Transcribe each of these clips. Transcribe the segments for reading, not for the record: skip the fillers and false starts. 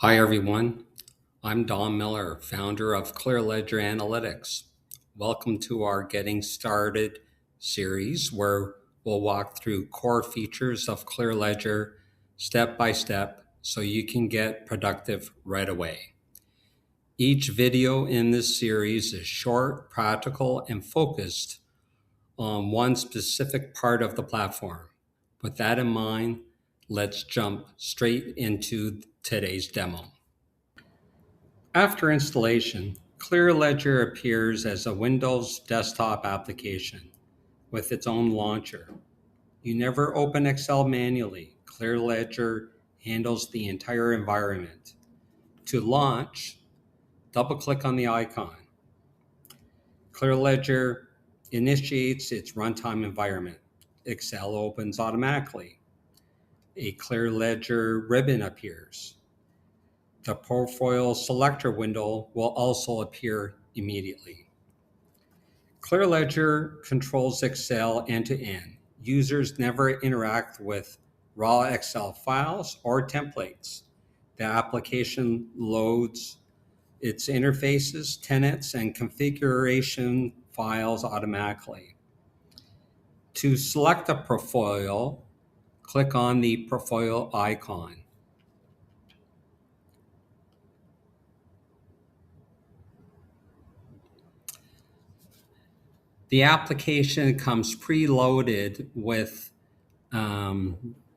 Hi everyone, I'm Don Miller, founder of ClearLedger Analytics. Welcome to our Getting Started series where we'll walk through core features of ClearLedger step by step so you can get productive right away. Each video in this series is short, practical, and focused on one specific part of the platform. With that in mind, let's jump straight into today's demo. After installation, ClearLedger appears as a Windows desktop application with its own launcher. You never open Excel manually. ClearLedger handles the entire environment. To launch, double-click on the icon. ClearLedger initiates its runtime environment. Excel opens automatically. A ClearLedger ribbon appears. The Portfolio Selector window will also appear immediately. ClearLedger controls Excel end-to-end. Users never interact with raw Excel files or templates. The application loads its interfaces, tenants, and configuration files automatically. To select a portfolio, click on the portfolio icon. The application comes preloaded with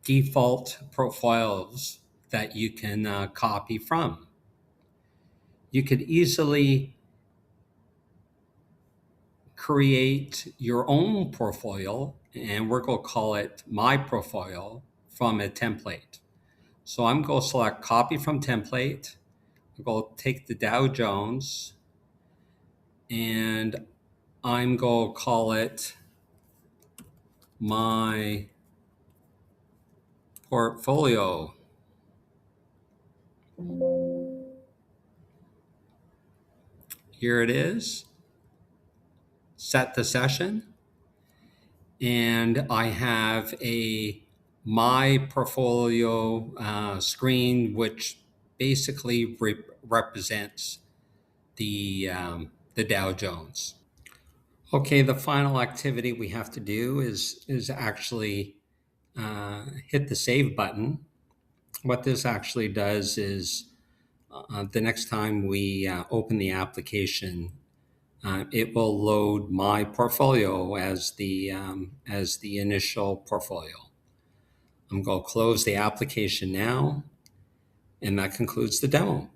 default profiles that you can copy from. You could easily create your own portfolio, and we're going to call it My Portfolio, from a template. So I'm going to select Copy from Template. I'm going to take the Dow Jones, and I'm going to call it My Portfolio. Here it is. Set the session. And I have a My Portfolio screen, which basically represents the Dow Jones. Okay, the final activity we have to do is actually hit the save button. What this actually does is the next time we open the application, it will load My Portfolio as the initial portfolio. I'm going to close the application now, and that concludes the demo.